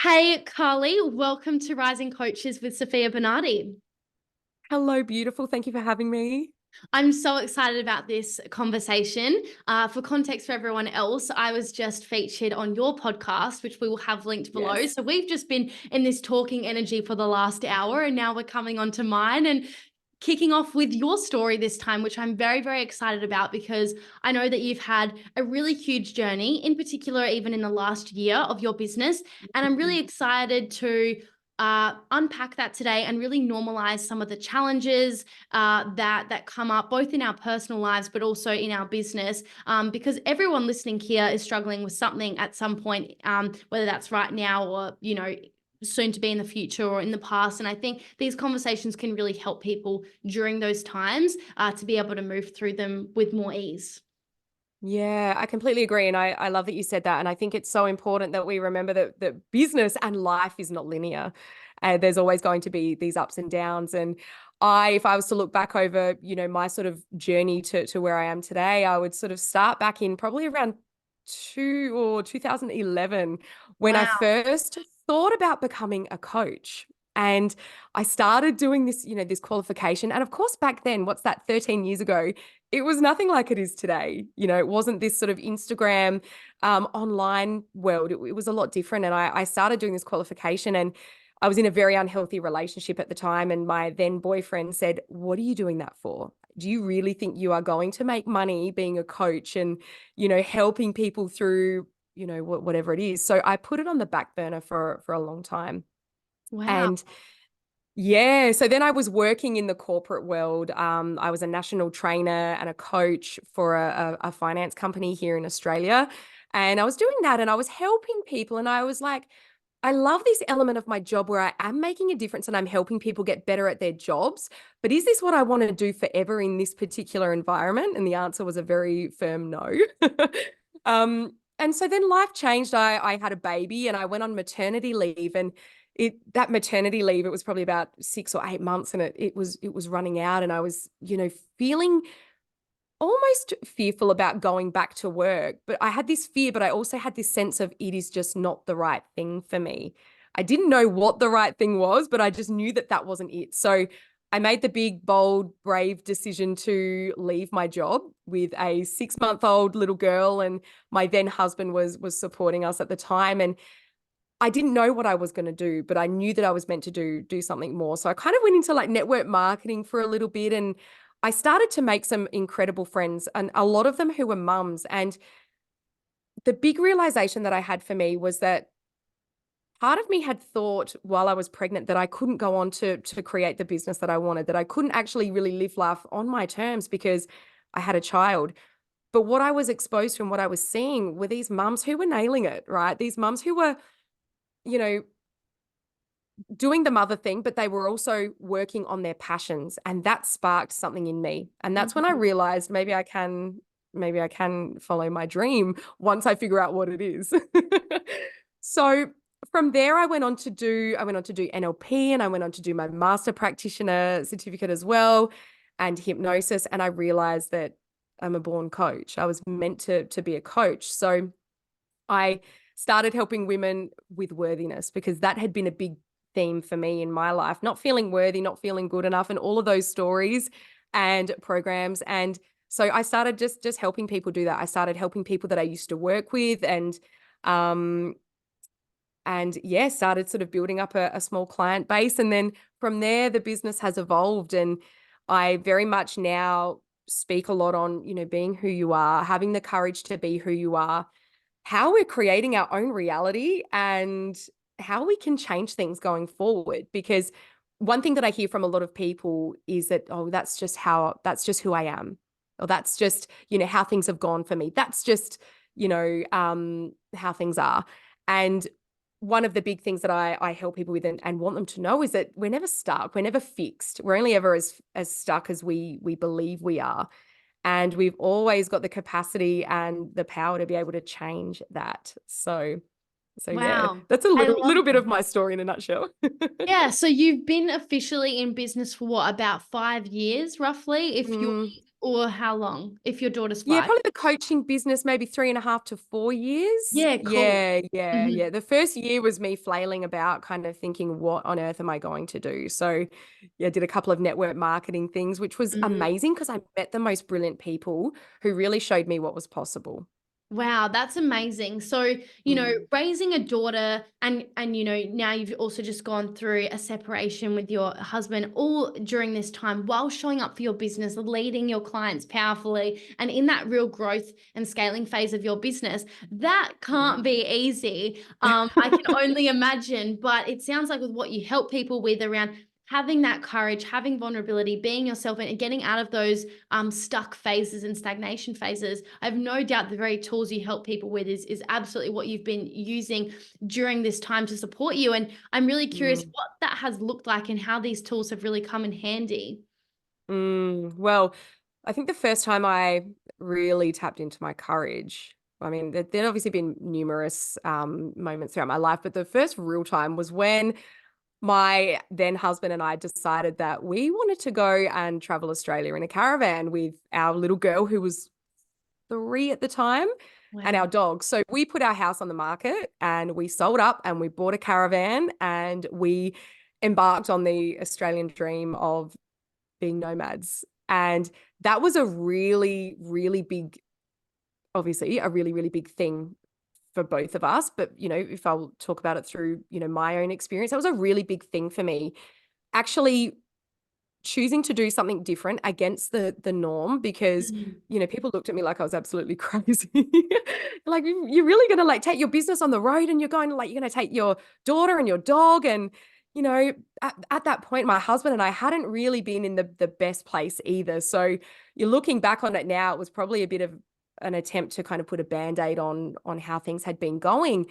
Hey, Carly, welcome to Rising Coaches with Sofia Bernardi. Hello, beautiful. Thank you for having me. I'm so excited about this conversation. For context for everyone else, I was just featured on your podcast, which we will have linked below. Yes. So we've just been in this talking energy for the last hour, and now we're coming on to mine and kicking off with your story this time, which I'm very, very excited about because I know that you've had a really huge journey, in particular, even in the last year of your business. And I'm really excited to unpack that today and really normalize some of the challenges that come up both in our personal lives but also in our business, because everyone listening here is struggling with something at some point, whether that's right now or soon to be in the future or in the past. And I think these conversations can really help people during those times to be able to move through them with more ease. Yeah, I completely agree. And I love that you said that. And I think it's so important that we remember that business and life is not linear. There's always going to be these ups and downs. And if I was to look back over, my sort of journey to where I am today, I would sort of start back in probably around 2011 when I Wow. first thought about becoming a coach. And I started doing this, this qualification. And of course, back then, what's that, 13 years ago, it was nothing like it is today. It wasn't this sort of Instagram online world. It was a lot different. And I started doing this qualification, and I was in a very unhealthy relationship at the time. And my then boyfriend said, "What are you doing that for? Do you really think you are going to make money being a coach and, helping people through, whatever it is?" So I put it on the back burner for a long time. Wow. And yeah, so then I was working in the corporate world. I was a national trainer and a coach for a finance company here in Australia. And I was doing that and I was helping people. And I was like, I love this element of my job where I am making a difference and I'm helping people get better at their jobs. But is this what I want to do forever in this particular environment? And the answer was a very firm no. And so then life changed. I had a baby and I went on maternity leave, and that maternity leave, it was probably about 6 or 8 months, and it was running out, and I was, feeling almost fearful about going back to work. But I had this fear, but I also had this sense of it is just not the right thing for me. I didn't know what the right thing was, but I just knew that that wasn't it. So I made the big, bold, brave decision to leave my job with a 6-month-old little girl, and my then husband was supporting us at the time. And I didn't know what I was going to do, but I knew that I was meant to do something more. So I kind of went into like network marketing for a little bit, and I started to make some incredible friends, and a lot of them who were mums. And the big realization that I had for me was that part of me had thought while I was pregnant that I couldn't go on to create the business that I wanted, that I couldn't actually really live life on my terms because I had a child. But what I was exposed to and what I was seeing were these mums who were nailing it, right? These mums who were, you know, doing the mother thing, but they were also working on their passions. And that sparked something in me. And that's when I Mhm. realized maybe I can follow my dream once I figure out what it is. So from there, I went on to do NLP, and I went on to do my master practitioner certificate as well, and hypnosis. And I realized that I'm a born coach. I was meant to be a coach. So I started helping women with worthiness, because that had been a big theme for me in my life, not feeling worthy, not feeling good enough, and all of those stories and programs. And so I started just helping people do that. I started helping people that I used to work with, um and yeah, started sort of building up a small client base. And then from there, the business has evolved, and I very much now speak a lot on, being who you are, having the courage to be who you are, how we're creating our own reality, and how we can change things going forward. Because one thing that I hear from a lot of people is that, oh, that's just who I am. Or that's just, how things have gone for me. That's just, how things are. And one of the big things that I help people with, and want them to know, is that we're never stuck. We're never fixed. We're only ever as stuck as we believe we are. And we've always got the capacity and the power to be able to change that. So yeah, Wow. that's a I little love bit that. of my story in a nutshell. Yeah, so you've been officially in business for what, about 5 years, roughly, if you're Mm, or how long if your daughter's Yeah, 5? probably the coaching business, maybe 3.5 to 4 years. Yeah, cool. Mhm. Yeah. The first year was me flailing about, kind of thinking, what on earth am I going to do? So, yeah, did a couple of network marketing things, which was Mm. amazing because I met the most brilliant people who really showed me what was possible. Wow, that's amazing. So, Mm, raising a daughter and now you've also just gone through a separation with your husband all during this time while showing up for your business, leading your clients powerfully and in that real growth and scaling phase of your business. That can't be easy. I can only imagine, but it sounds like with what you help people with around having that courage, having vulnerability, being yourself and getting out of those stuck phases and stagnation phases. I have no doubt the very tools you help people with is absolutely what you've been using during this time to support you. And I'm really curious mm, what that has looked like and how these tools have really come in handy. Well, I think the first time I really tapped into my courage, I mean, there'd obviously been numerous moments throughout my life, but the first real time was when my then husband and I decided that we wanted to go and travel Australia in a caravan with our little girl who was 3 at the time and Wow. our dog. So we put our house on the market and we sold up and we bought a caravan and we embarked on the Australian dream of being nomads. And that was a really, really big, obviously, a really, really big thing for both of us. But, if I'll talk about it through, my own experience, that was a really big thing for me. Actually choosing to do something different against the norm because Mm. people looked at me like I was absolutely crazy. Like, you're really going to like take your business on the road and you're going to take your daughter and your dog. And at that point my husband and I hadn't really been in the best place either. So you're looking back on it now, it was probably a bit of an attempt to kind of put a band-aid on how things had been going,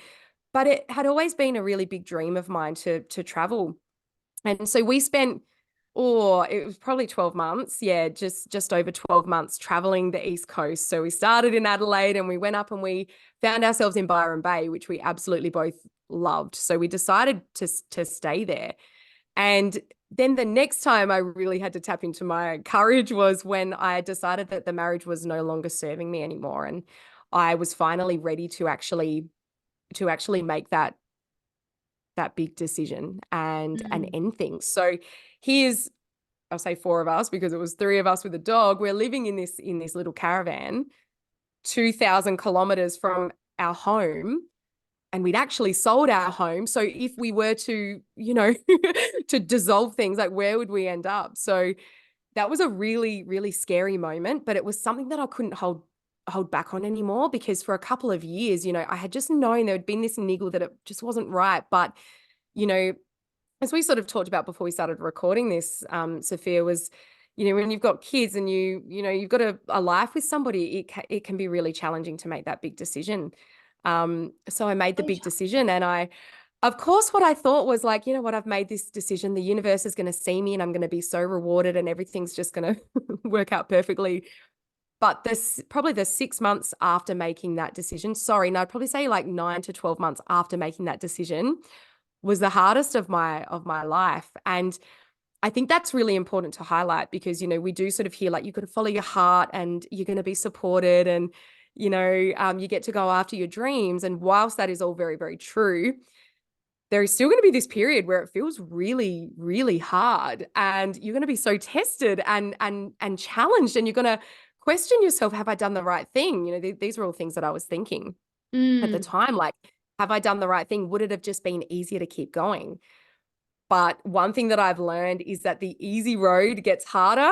but it had always been a really big dream of mine to travel. And so we spent, it was probably 12 months. Yeah, just over 12 months traveling the East Coast. So we started in Adelaide and we went up and we found ourselves in Byron Bay, which we absolutely both loved. So we decided to stay there. And then the next time I really had to tap into my courage was when I decided that the marriage was no longer serving me anymore. And I was finally ready to actually make that big decision and Mm. end things. So here's, I'll say 4 of us because it was 3 of us with a dog. We're living in this little caravan, 2,000 kilometers from our home. And we'd actually sold our home. So if we were to, to dissolve things, like where would we end up? So that was a really, really scary moment, but it was something that I couldn't hold back on anymore because for a couple of years, I had just known there had been this niggle that it just wasn't right. But, you know, as we sort of talked about before we started recording this, Sophia, was, when you've got kids and you've got a life with somebody, it can be really challenging to make that big decision. So I made the big decision and of course, what I thought was like, you know what, I've made this decision. The universe is going to see me and I'm going to be so rewarded and everything's just going to work out perfectly. But probably the 6 months after making that decision, sorry, no, I'd probably say like 9 to 12 months after making that decision was the hardest of my life. And I think that's really important to highlight because, we do sort of hear like you've got to follow your heart and you're going to be supported and, you get to go after your dreams. And whilst that is all very, very true, there is still going to be this period where it feels really, really hard and you're going to be so tested and challenged and you're going to question yourself, have I done the right thing? These were all things that I was thinking at the Mm. time, like, have I done the right thing? Would it have just been easier to keep going? But one thing that I've learned is that the easy road gets harder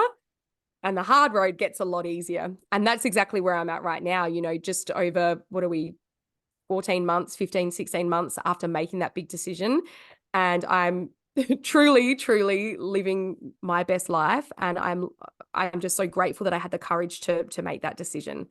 and the hard road gets a lot easier. And that's exactly where I'm at right now, just over, what are we, 14 months, 15, 16 months after making that big decision. And I'm truly, truly living my best life. And I'm just so grateful that I had the courage to make that decision.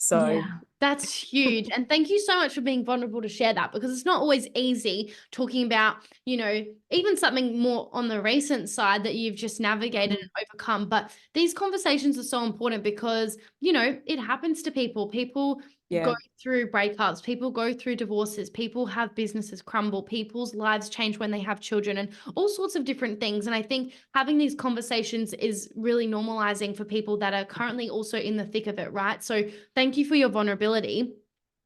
So Yeah, that's huge. And thank you so much for being vulnerable to share that because it's not always easy talking about, even something more on the recent side that you've just navigated and overcome. But these conversations are so important because, it happens to people. People Yeah. go through breakups, people go through divorces, people have businesses crumble, people's lives change when they have children, and all sorts of different things. And I think having these conversations is really normalizing for people that are currently also in the thick of it, right? So thank you for your vulnerability.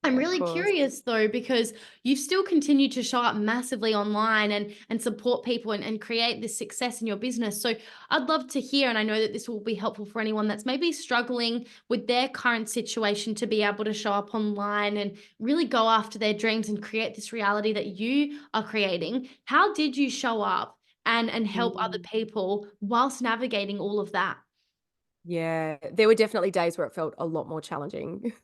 I'm Yeah, of really course. curious though, because you've still continued to show up massively online and support people and create this success in your business. So I'd love to hear, and I know that this will be helpful for anyone that's maybe struggling with their current situation, to be able to show up online and really go after their dreams and create this reality that you are creating. How did you show up and help other Mm. people whilst navigating all of that? Yeah, there were definitely days where it felt a lot more challenging.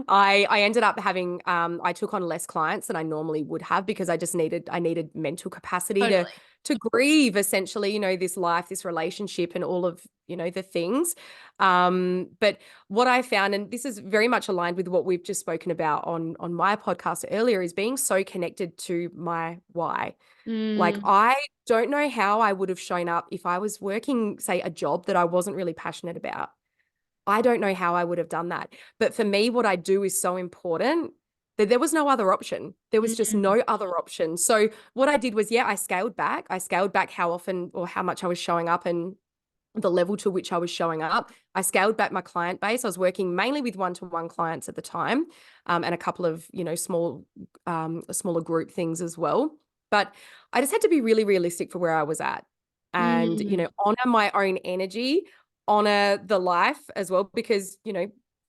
I ended up having I took on less clients than I normally would have because I needed mental capacity Totally. to grieve essentially, this life, this relationship and all of, the things. But what I found, and this is very much aligned with what we've just spoken about on my podcast earlier, is being so connected to my why. Like, Mm, I don't know how I would have shown up if I was working, say, a job that I wasn't really passionate about. I don't know how I would have done that. But for me, what I do is so important that there was no other option. There was just mm, no other option. So what I did was, yeah, I scaled back. I scaled back how often or how much I was showing up and the level to which I was showing up. I scaled back my client base. I was working mainly with one-to-one clients at the time, and a couple of, smaller group things as well. But I just had to be really realistic for where I was at and, mm. honor my own energy, honor the life as well, because,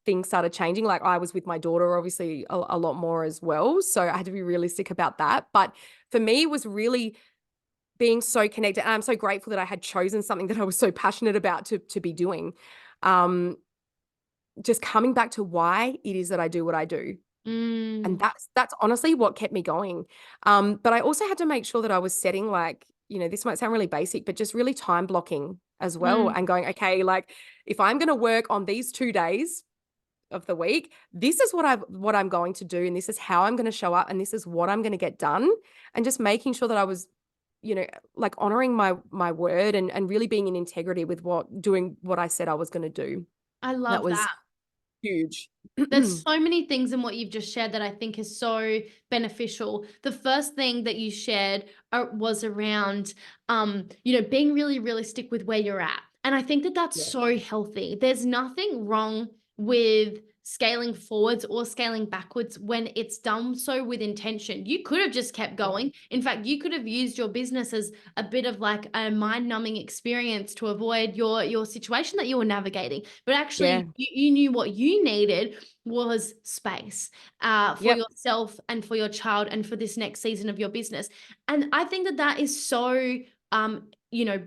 things started changing. Like, I was with my daughter, obviously, a lot more as well. So I had to be realistic about that. But for me, it was really being so connected. And I'm so grateful that I had chosen something that I was so passionate about to be doing. Um, just coming back to why it is that I do what I do. And Mm, that's honestly what kept me going. But I also had to make sure that I was setting, like, this might sound really basic, but just really time blocking as well mm. and going, okay, like, if I'm going to work on these 2 days of the week, this is what I'm going to do, and this is how I'm going to show up, and this is what I'm going to get done. And just making sure that I was, like, honoring my word and really being in integrity with doing what I said I was going to do. I That love was that. huge. There's so many things in what you've just shared that I think is so beneficial. The first thing that you shared was around, being really realistic with where you're at. And I think that that's Yeah. so healthy. There's nothing wrong with scaling forwards or scaling backwards when it's done so with intention. You could have just kept Yeah. going. In fact, you could have used your business as a bit of like a mind-numbing experience to avoid your situation that you were navigating. But Yeah. actually, you knew what you needed was space for Yep. yourself and for your child and for this next season of your business. And I think that that is so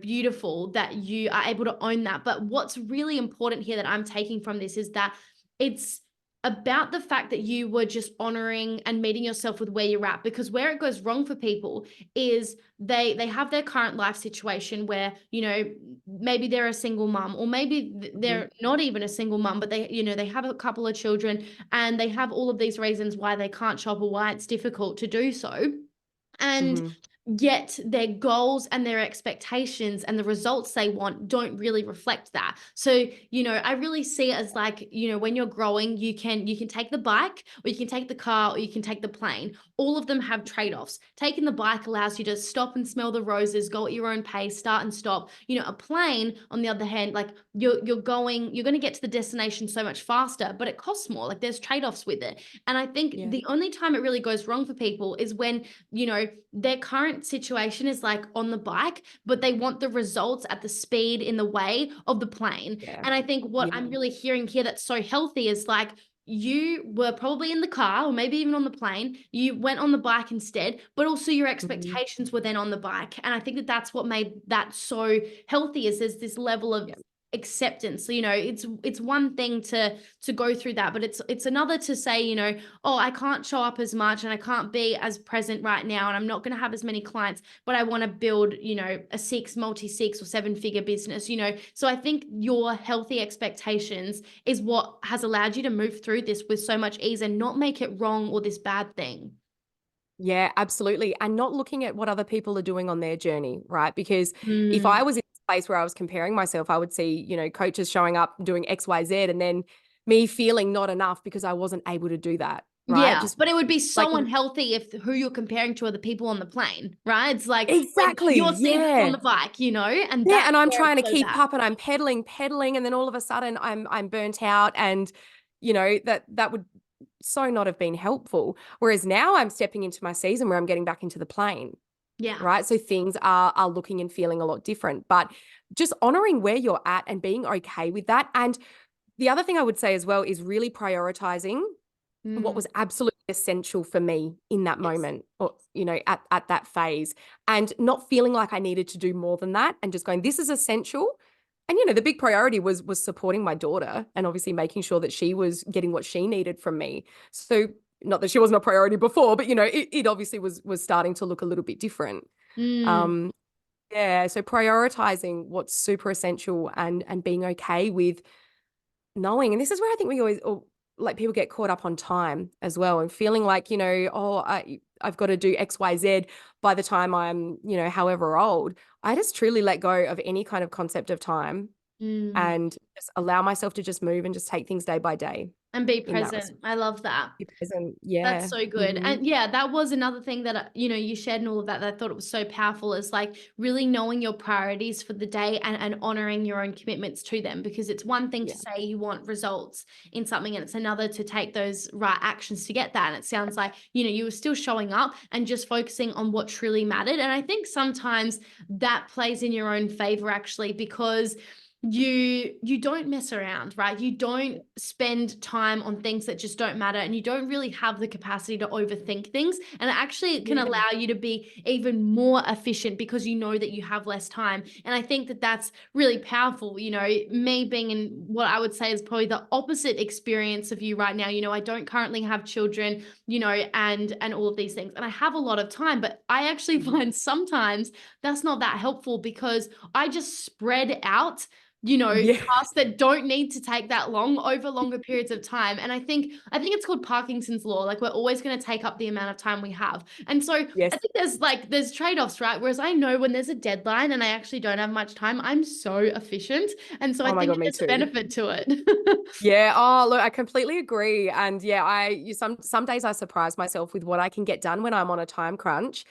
beautiful that you are able to own that. But what's really important here that I'm taking from this is that it's about the fact that you were just honoring and meeting yourself with where you're at, because where it goes wrong for people is they have their current life situation where maybe they're a single mom, or maybe Mhm. they're not even a single mom, but they have a couple of children, and they have all of these reasons why they can't shop or why it's difficult to do so. And Mhm. yet their goals and their expectations and the results they want don't really reflect that. So, I really see it as like, when you're growing, you can take the bike, or you can take the car, or you can take the plane. All of them have trade-offs. Taking the bike allows you to stop and smell the roses, go at your own pace, start and stop. A plane, on the other hand, like you're going to get to the destination so much faster, but it costs more. Like, there's trade-offs with it. And I think Yeah. the only time it really goes wrong for people is when, their current situation is like on the bike, but they want the results at the speed in the way of the plane. Yeah. And I think what Yeah. I'm really hearing here that's so healthy is like, you were probably in the car or maybe even on the plane. You went on the bike instead, but also your Mhm. expectations were then on the bike. And I think that that's what made that so healthy, is there's this level of Yeah. acceptance. So, it's one thing to go through that, but it's another to say, oh, I can't show up as much and I can't be as present right now, and I'm not going to have as many clients, but I want to build, a multi 6 or 7 figure business, So I think your healthy expectations is what has allowed you to move through this with so much ease and not make it wrong or this bad thing. Yeah, absolutely. And not looking at what other people are doing on their journey, right? Because if Mm, I was in a place where I was comparing myself, I would see, coaches showing up doing X, Y, Z, and then me feeling not enough because I wasn't able to do that, right? Yeah, Just but it would be like so unhealthy if who you're comparing to are the people on the plane, right? It's like when exactly, you're seated on yeah. the bike, and Yeah, that's and I'm where it's trying to so keep bad. up and I'm pedaling, and then all of a sudden I'm burnt out, and that would so not have been helpful. Whereas now I'm stepping into my season where I'm getting back into the plane, Yeah. right? So things are looking and feeling a lot different. But just honoring where you're at and being okay with that. And the other thing I would say as well is really prioritizing what Mm, was absolutely essential for me in that yes. moment, or at that phase, and not feeling like I needed to do more than that, and just going, this is essential. And the big priority was supporting my daughter, and obviously making sure that she was getting what she needed from me. So not that she wasn't a priority before, but it obviously was starting to look a little bit different. Mm, um yeah, so prioritizing what's super essential, and being okay with knowing. And this is where I think we always, or like, people get caught up on time as well, and feeling like, oh, I've got to do XYZ by the time I'm, however old. I just truly let go of any kind of concept of time, mm. and just allow myself to just move and just take things day by day And be in that respect. present. I love that. Be present. That's Yeah. so good. Hmm. And yeah, that was another thing that, you shared and all of that, that I thought it was so powerful, is like really knowing your priorities for the day, and honoring your own commitments to them. Because it's one thing Yeah. to say you want results in something, and it's another to take those right actions to get that. And it sounds like, you were still showing up and just focusing on what truly mattered. And I think sometimes that plays in your own favor, actually, because you don't mess around, right? You don't spend time on things that just don't matter, and you don't really have the capacity to overthink things, and it actually can Yeah. allow you to be even more efficient because you know that you have less time. And I think that that's really powerful. Me being in what I would say is probably the opposite experience of you right now. I don't currently have children, and all of these things, and I have a lot of time, but I actually Mhm. find sometimes that's not that helpful, because I just spread out Yeah. tasks that don't need to take that long over longer periods of time. And I think it's called Parkinson's law. Like, we're always going to take up the amount of time we have. And so I Yes. think there's trade-offs, right? Whereas I know when there's a deadline and I actually don't have much time, I'm so efficient. And so I Oh my think God, that me there's a too. benefit to it. Yeah. Oh, look, I completely agree. And yeah, some days I surprise myself with what I can get done when I'm on a time crunch.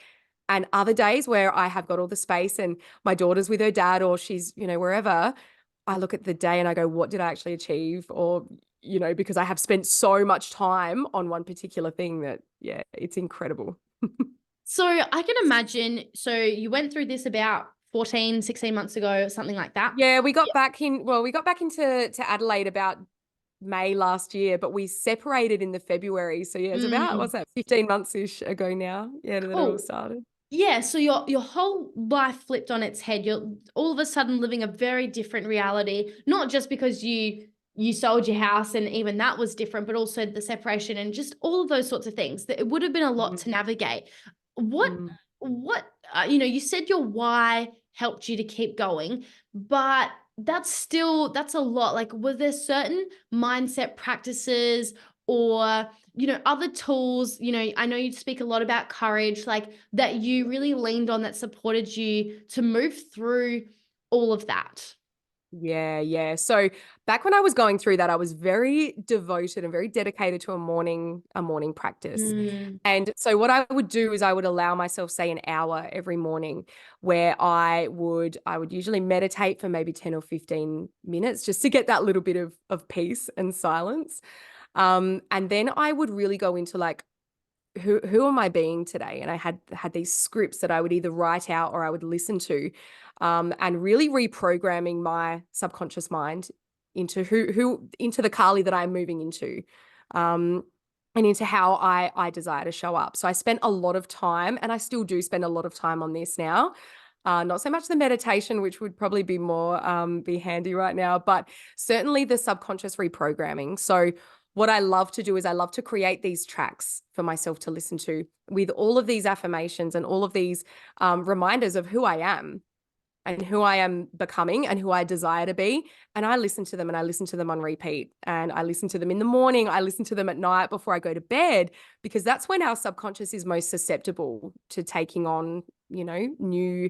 And other days where I have got all the space and my daughter's with her dad, or she's, wherever, I look at the day and I go, what did I actually achieve? Or, because I have spent so much time on one particular thing that, yeah, it's incredible. So I can imagine, so you went through this about 14, 16 months ago, or something like that. Yeah, we got back into Adelaide about May last year, but we separated in the February. So yeah, it's about, Mm, what's that, 15 months-ish ago now. Yeah, that it all cool. started. Yeah, so your whole life flipped on its head. You're all of a sudden living a very different reality, not just because you sold your house and even that was different, but also the separation and just all of those sorts of things. That it would have been a lot to Mhm. navigate. What Mm. what you said your why helped you to keep going, but that's a lot. Like, were there certain mindset practices, or other tools? I know you speak a lot about courage, like, that you really leaned on, that supported you to move through all of that. Yeah, yeah. So back when I was going through that, I was very devoted and very dedicated to a morning practice. Mm, And so what I would do is I would allow myself, say, an hour every morning, where I would usually meditate for maybe 10 or 15 minutes, just to get that little bit of peace and silence. And then I would really go into, like, who am I being today? And I had these scripts that I would either write out or I would listen to, and really reprogramming my subconscious mind into who into the Karli that I'm moving into, um, and into how I desire to show up. So I spent a lot of time, and I still do spend a lot of time on this now. Not so much the meditation, which would probably be more be handy right now, but certainly the subconscious reprogramming. So what I love to do is I love to create these tracks for myself to listen to, with all of these affirmations and all of these reminders of who I am and who I am becoming and who I desire to be. And I listen to them, and I listen to them on repeat. And I listen to them in the morning. I listen to them at night before I go to bed, because that's when our subconscious is most susceptible to taking on, new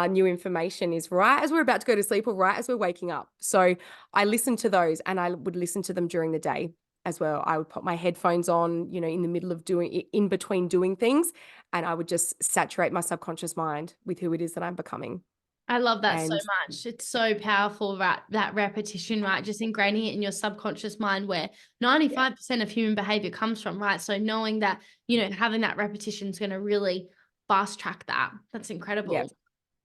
new information is right as we're about to go to sleep or right as we're waking up. So I listen to those, and I would listen to them during the day as well. I would put my headphones on, in the middle of in between doing things, and I would just saturate my subconscious mind with who it is that I'm becoming. I love that so And much. It's so powerful, right? That repetition, right? Just ingraining it in your subconscious mind where 95% of human behavior comes from, right? So knowing that, having that repetition is going to really fast track that. That's yeah, incredible.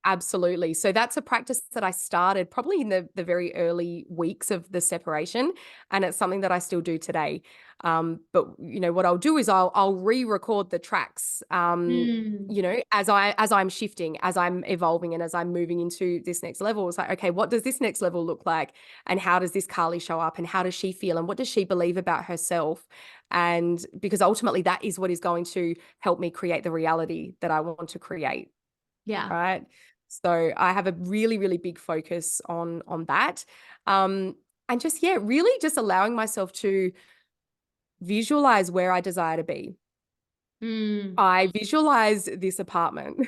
absolutely. So that's a practice that I started probably in the very early weeks of the separation, and it's something that I still do today. But what I'll do is I'll re-record the tracks. Mm, As I'm shifting, as I'm evolving, and as I'm moving into this next level. It's like, okay, what does this next level look like, and how does this Karli show up, and how does she feel, and what does she believe about herself? And because ultimately that is what is going to help me create the reality that I want to create. yeah. Right. So I have a really, really big focus on that. And just, yeah, really just allowing myself to visualize where I desire to be. Mm, I visualize this apartment.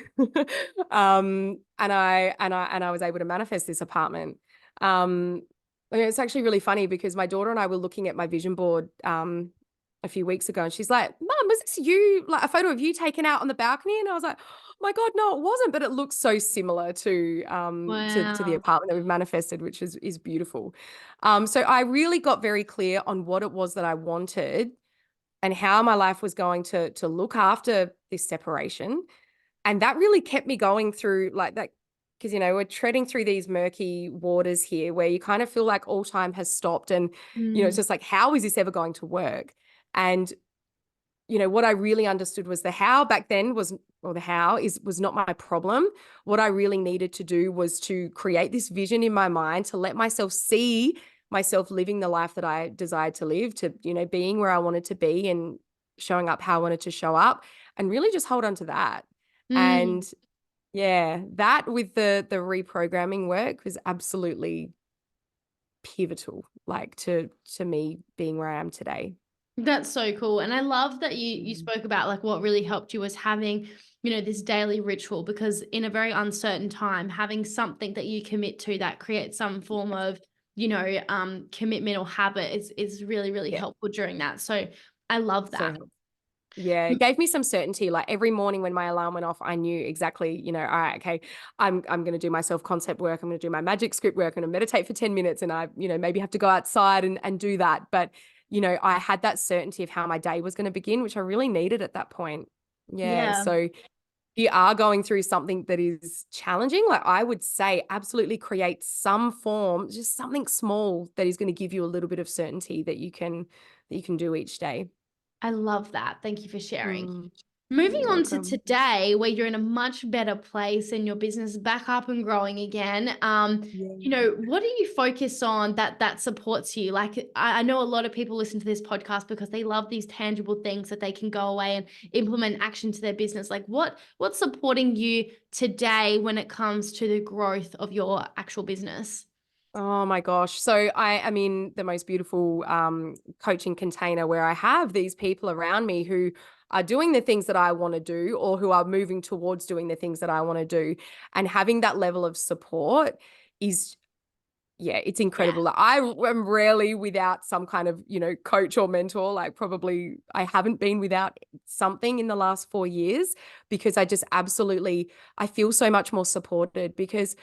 And I was able to manifest this apartment. Um, it's actually really funny because my daughter and I were looking at my vision board a few weeks ago, and she's like, "Mum, was this you, like a photo of you taken out on the balcony?" And I was like, "Oh my God, no, it wasn't, but it looks so similar to the wow. apartment that we've manifested, which is beautiful." So I really got very clear on what it was that I wanted and how my life was going to look after this separation. And that really kept me going through like that, because we're treading through these murky waters here where you kind of feel like all time has stopped, and it's Mm, just like, how is this ever going to work? And what I really understood was the how back then was not my problem. What I really needed to do was to create this vision in my mind, to let myself see myself living the life that I desired to live, to, being where I wanted to be and showing up how I wanted to show up, and really just hold on to that. mm. And yeah, that with the reprogramming work was absolutely pivotal, like to me being where I am today. That's so cool. And I love that you Mm. spoke about like what really helped you was having, this daily ritual, because in a very uncertain time, having something that you commit to that creates some form of, commitment or habit is really, really Yeah, helpful during that. So I love so that. helpful. Yeah, it gave me some certainty. Like every morning when my alarm went off, I knew exactly, all right, okay, I'm going to do my self-concept work. I'm going to do my magic script work. I'm going to meditate for 10 minutes, and I, maybe have to go outside and do that. But, I had that certainty of how my day was going to begin, which I really needed at that point. Yeah. Yeah. So you are going through something that is challenging, like I would say absolutely create some form, just something small that is going to give you a little bit of certainty that you can do each day. I love that. Thank you for sharing. Mm, Moving you're on to welcome. today, where you're in a much better place and your business is back up and growing again. Yeah. What do you focus on that supports you? Like I know a lot of people listen to this podcast because they love these tangible things that they can go away and implement action to their business. Like what's supporting you today when it comes to the growth of your actual business? Oh my gosh. So I am in the most beautiful coaching container where I have these people around me who are doing the things that I want to do, or who are moving towards doing the things that I want to do. And having that level of support is, yeah, it's Yeah. incredible. Like, I am rarely without some kind of, coach or mentor. Like probably I haven't been without something in the last 4 years, because I feel so much more supported, because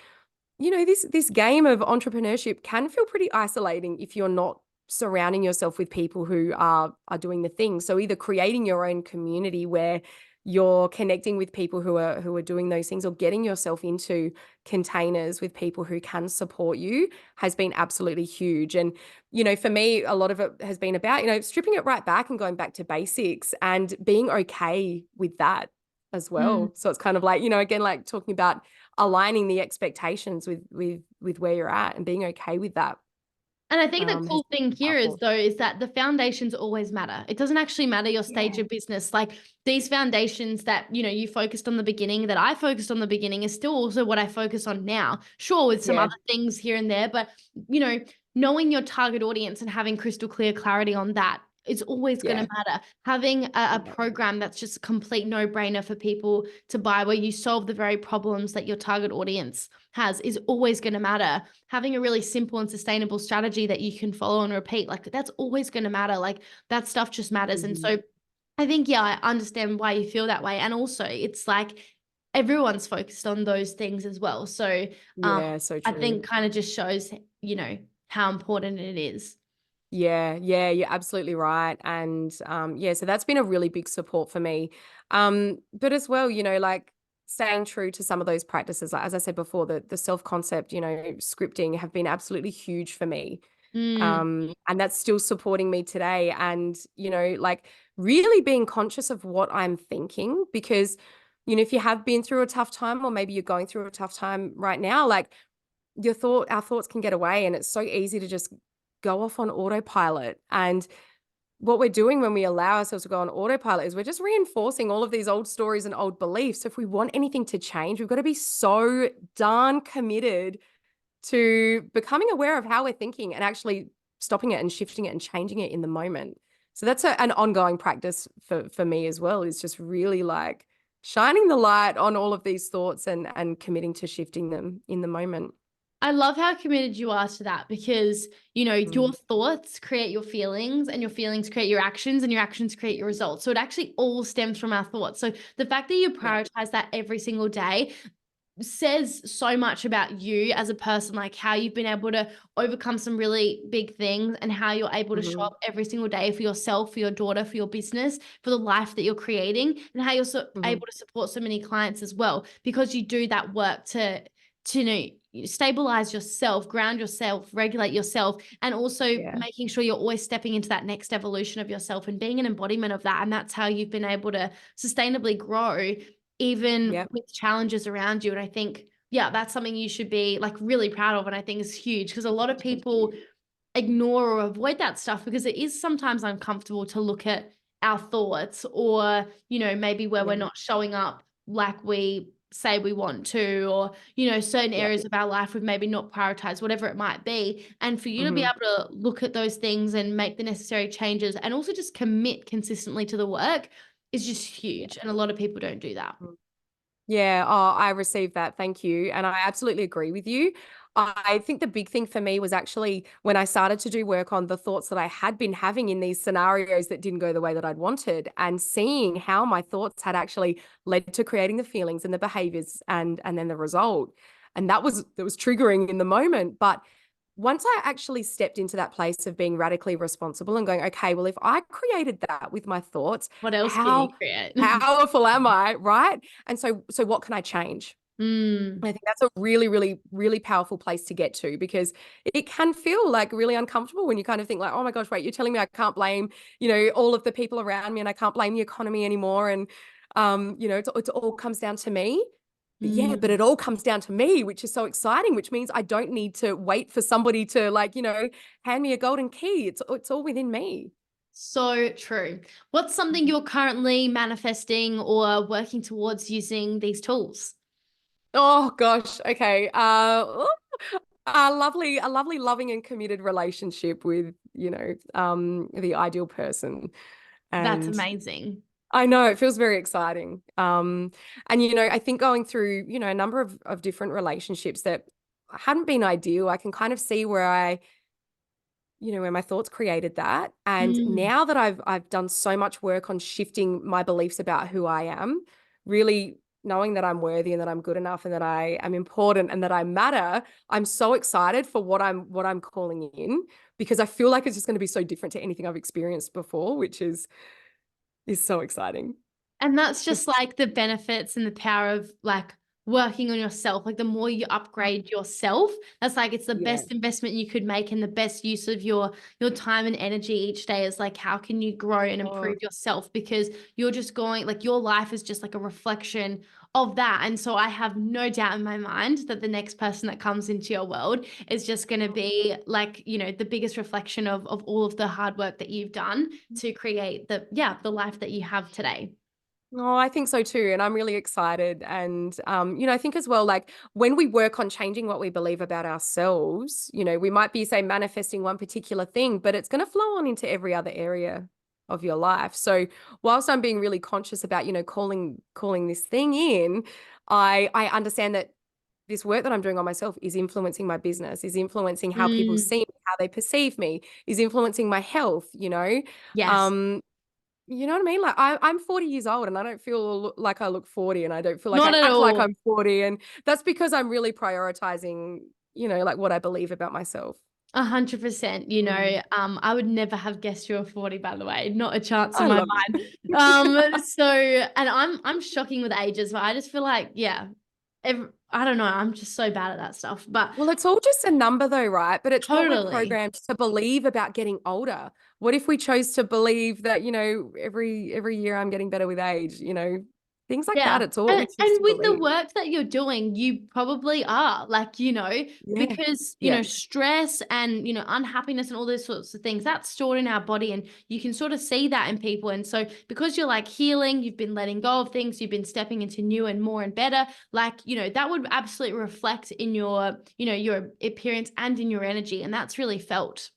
this game of entrepreneurship can feel pretty isolating if you're not surrounding yourself with people who are doing the thing. So either creating your own community where you're connecting with people who are doing those things, or getting yourself into containers with people who can support you, has been absolutely huge. And for me, a lot of it has been about stripping it right back and going back to basics and being okay with that as Mm. well. So it's kind of like, again, like talking about aligning the expectations with where you're at and being okay with that. And I think the Has cool thing been here is powerful. though, is that the foundations always matter. It doesn't actually matter your stage Yeah. of business. Like these foundations that, you focused on the beginning, that I focused on the beginning, is still also what I focus on now. Sure, with some Yeah. other things here and there, but you know, knowing your target audience and having crystal clear clarity on that It's always going Yeah. to matter. Having a program that's just a complete no-brainer for people to buy, where you solve the very problems that your target audience has, is always going to matter. Having a really simple and sustainable strategy that you can follow and repeat, like that's always going to matter. Like that stuff just matters. And so I think, yeah, I understand why you feel that way. And also it's like everyone's focused on those things as well. So Yeah, so I true. think kind of just shows, how important it is. Yeah, yeah, you're absolutely right. And yeah, so that's been a really big support for me. But as well, like staying true to some of those practices, like as I said before, the self-concept, scripting have been absolutely huge for me. Mm, And that's still supporting me today. And, like really being conscious of what I'm thinking, because, if you have been through a tough time, or maybe you're going through a tough time right now, like our thoughts can get away, and it's so easy to just go off on autopilot. And what we're doing when we allow ourselves to go on autopilot is we're just reinforcing all of these old stories and old beliefs. So if we want anything to change, we've got to be so darn committed to becoming aware of how we're thinking and actually stopping it and shifting it and changing it in the moment. So that's an ongoing practice for me as well, is just really like shining the light on all of these thoughts and committing to shifting them in the moment. I love how committed you are to that, because, your Mm. thoughts create your feelings, and your feelings create your actions, and your actions create your results. So it actually all stems from our thoughts. So the fact that you Yeah. prioritize that every single day says so much about you as a person, like how you've been able to overcome some really big things, and how you're able to show Hmm. up every single day for yourself, for your daughter, for your business, for the life that you're creating, and how you're Hmm. able to support so many clients as well, because you do that work to stabilize yourself, ground yourself, regulate yourself, and also Yeah. making sure you're always stepping into that next evolution of yourself and being an embodiment of that. And that's how you've been able to sustainably grow even Yep. with challenges around you. And I think, yeah, that's something you should be like really proud of. And I think is huge, because a lot of Thank people you. ignore or avoid that stuff because it is sometimes uncomfortable to look at our thoughts, or, maybe where we're Yeah. not showing up like we say we want to, or, certain Yep. areas of our life we've maybe not prioritized, whatever it might be. And for you to be Hmm. able to look at those things and make the necessary changes, and also just commit consistently to the work, is just huge. And a lot of people don't do that. Yeah, oh, I received that. Thank you. And I absolutely agree with you. I think the big thing for me was actually when I started to do work on the thoughts that I had been having in these scenarios that didn't go the way that I'd wanted, and seeing how my thoughts had actually led to creating the feelings and the behaviors and then the result. And that was triggering in the moment. But once I actually stepped into that place of being radically responsible and going, okay, well, if I created that with my thoughts, What else can you how create? powerful am I? Right. And so what can I change? Mm, I think that's a really, really, really powerful place to get to, because it can feel like really uncomfortable when you kind of think like, oh my gosh, wait, you're telling me I can't blame, all of the people around me, and I can't blame the economy anymore. And, it all comes down to me. But yeah, but mm. it all comes down to me, which is so exciting, which means I don't need to wait for somebody to like, hand me a golden key. It's all within me. So true. What's something you're currently manifesting or working towards using these tools? Oh gosh. Okay. A lovely, loving and committed relationship with, the ideal person. That's And amazing. I know it feels very exciting. And I think going through, a number of different relationships that hadn't been ideal, I can kind of see where my thoughts created that. And Mm. now that I've done so much work on shifting my beliefs about who I am, really knowing that I'm worthy and that I'm good enough and that I am important and that I matter, I'm so excited for what I'm calling in, because I feel like it's just going to be so different to anything I've experienced before, which is so exciting. And that's just like the benefits and the power of like working on yourself. Like the more you upgrade yourself, that's like it's the Yeah. best investment you could make, and the best use of your time and energy each day is like how can you grow and Oh, improve yourself, because you're just going like your life is just like a reflection of that. And so I have no doubt in my mind that the next person that comes into your world is just going to be like, the biggest reflection of all of the hard work that you've done to create the life that you have today. Oh, I think so too. And I'm really excited. And, I think as well, like when we work on changing what we believe about ourselves, we might be, say, manifesting one particular thing, but it's going to flow on into every other area of your life. So whilst I'm being really conscious about, calling this thing in, I understand that this work that I'm doing on myself is influencing my business, is influencing how people Mm, see me, how they perceive me, is influencing my health. yes. Um, you know what I mean? Like I'm 40 years old and I don't feel like I look 40 and I don't feel like Not I at act like all. I'm 40. And that's because I'm really prioritizing, like what I believe about myself. 100%, Mm. I would never have guessed you were 40, by the way. Not a chance in I my love mind. it. So, and I'm shocking with ages, but I just feel like, yeah, I don't know. I'm just so bad at that stuff. But Well, it's all just a number though, right? But it's what we're totally. programmed to believe about getting older. What if we chose to believe that, every year I'm getting better with age, things like Yeah. that. It's all what And, we choose and to with the believe. work that you're doing, you probably are like, Yeah. because, Yeah. stress and, unhappiness and all those sorts of things that's stored in our body. And you can sort of see that in people. And so because you're like healing, you've been letting go of things, you've been stepping into new and more and better, like, that would absolutely reflect in your, your appearance and in your energy. And that's really felt.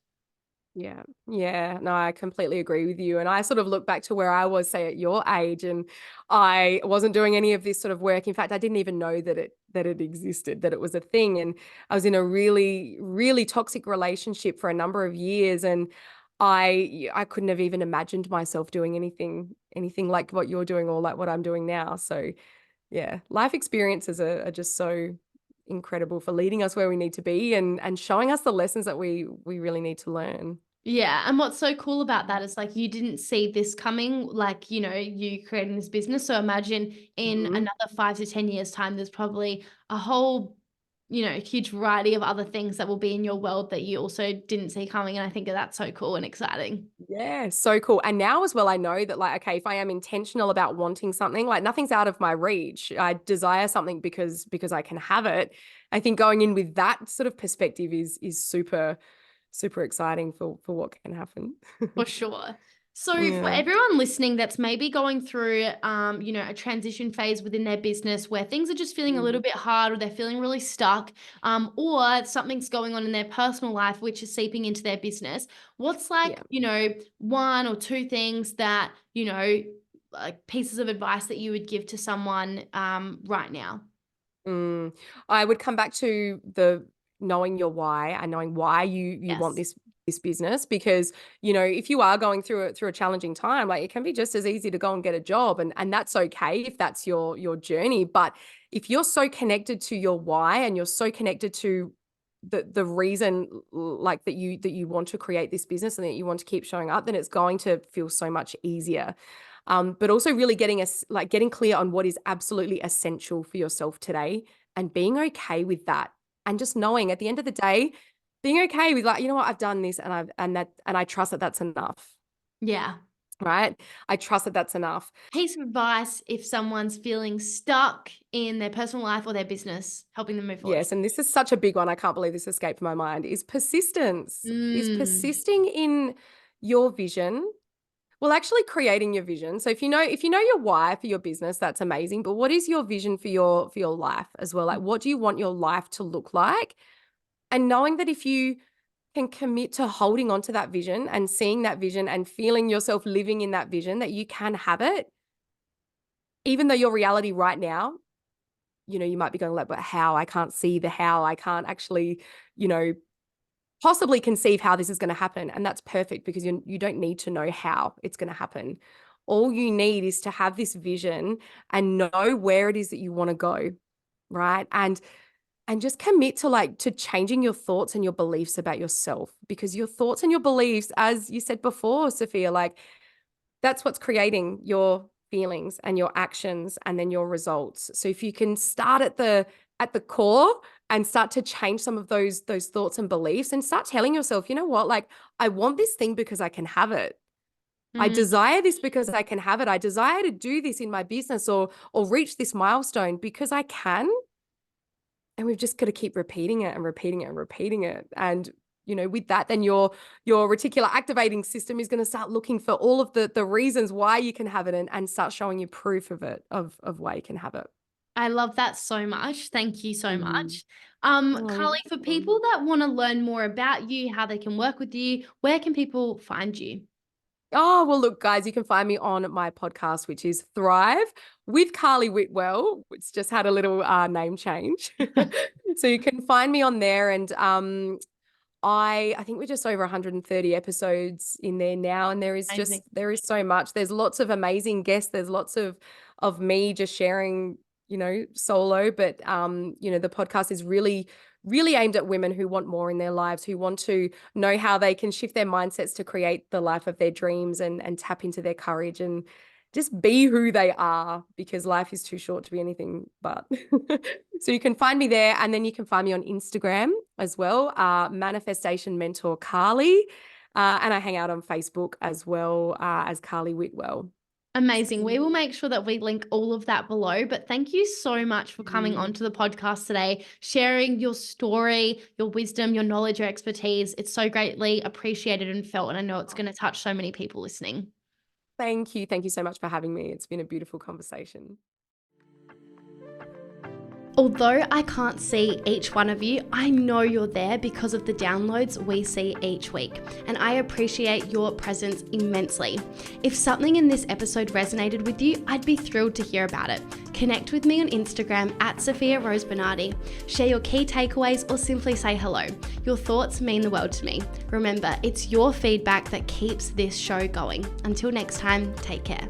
Yeah. Yeah. No, I completely agree with you. And I sort of look back to where I was, say, at your age, and I wasn't doing any of this sort of work. In fact, I didn't even know that it existed, that it was a thing. And I was in a really, really toxic relationship for a number of years. And I couldn't have even imagined myself doing anything like what you're doing or like what I'm doing now. So yeah, life experiences are just so incredible for leading us where we need to be and showing us the lessons that we really need to learn. Yeah, and what's so cool about that is like you didn't see this coming, like, you creating this business. So imagine in Mhm. another 5 to 10 years' time, there's probably a whole, huge variety of other things that will be in your world that you also didn't see coming. And I think that that's so cool and exciting. Yeah, so cool. And now as well, I know that like, okay, if I am intentional about wanting something, like nothing's out of my reach. I desire something because I can have it. I think going in with that sort of perspective is super, super exciting for what can happen. For sure. So for Yeah. everyone listening that's maybe going through a transition phase within their business where things are just feeling a little Mm. bit hard or they're feeling really stuck, or something's going on in their personal life which is seeping into their business, what's like, Yeah. one or two things that, like pieces of advice that you would give to someone right now? Mm. I would come back to the knowing your why and knowing why you want Yes. this business because if you are going through a challenging time, like it can be just as easy to go and get a job, and that's okay if that's your journey. But if you're so connected to your why and you're so connected to the reason like that you want to create this business and that you want to keep showing up, then it's going to feel so much easier. But also really getting clear on what is absolutely essential for yourself today and being okay with that. And just knowing at the end of the day, being okay with like, you know what, I've done this and I trust that that's enough, Yeah. right? I trust that that's enough. Piece of advice if someone's feeling stuck in their personal life or their business, helping them move forward. Yes, and this is such a big one. I can't believe this escaped my mind. Is persistence. Is Mm, persisting in your vision. Well, actually creating your vision. So if you know your why for your business, that's amazing. But what is your vision for your life as well? Like what do you want your life to look like? And knowing that if you can commit to holding on to that vision and seeing that vision and feeling yourself living in that vision, that you can have it, even though your reality right now, you might be going like, but how? I can't see the how. I can't actually, you know, possibly conceive how this is going to happen. And that's perfect because you don't need to know how it's going to happen. All you need is to have this vision and know where it is that you want to go, right? And just commit to changing your thoughts and your beliefs about yourself, because your thoughts and your beliefs, as you said before, Sophia, like that's what's creating your feelings and your actions and then your results. So if you can start at the core and start to change some of those thoughts and beliefs and start telling yourself, you know what, like I want this thing because I can have it. I mm, desire this because I can have it. I desire to do this in my business or reach this milestone because I can. And we've just got to keep repeating it and repeating it and repeating it. And with that, then your reticular activating system is going to start looking for all of the reasons why you can have it, and start showing you proof of it, of why you can have it. I love that so much. Thank you so much. Oh, you're Karli, for welcome. people that want to learn more about you, how they can work with you, where can people find you? Oh, well, look, guys, you can find me on my podcast, which is Thrive with Karli Whitwell. It's just had a little name change. So you can find me on there. And I think we're just over 130 episodes in there now. And there is so much. There's lots of amazing guests. There's lots of me just sharing, solo. But, the podcast is really, really aimed at women who want more in their lives, who want to know how they can shift their mindsets to create the life of their dreams, and tap into their courage and just be who they are, because life is too short to be anything but. So you can find me there, and then you can find me on Instagram as well, Manifestation Mentor Karli, and I hang out on Facebook as well, as Karli Whitwell. Amazing. We will make sure that we link all of that below. But thank you so much for coming onto the podcast today, sharing your story, your wisdom, your knowledge, your expertise. It's so greatly appreciated and felt. And I know it's going to touch so many people listening. Thank you. Thank you so much for having me. It's been a beautiful conversation. Although I can't see each one of you, I know you're there because of the downloads we see each week, and I appreciate your presence immensely. If something in this episode resonated with you, I'd be thrilled to hear about it. Connect with me on Instagram at Sofia Rose Bernardi. Share your key takeaways or simply say hello. Your thoughts mean the world to me. Remember, it's your feedback that keeps this show going. Until next time, take care.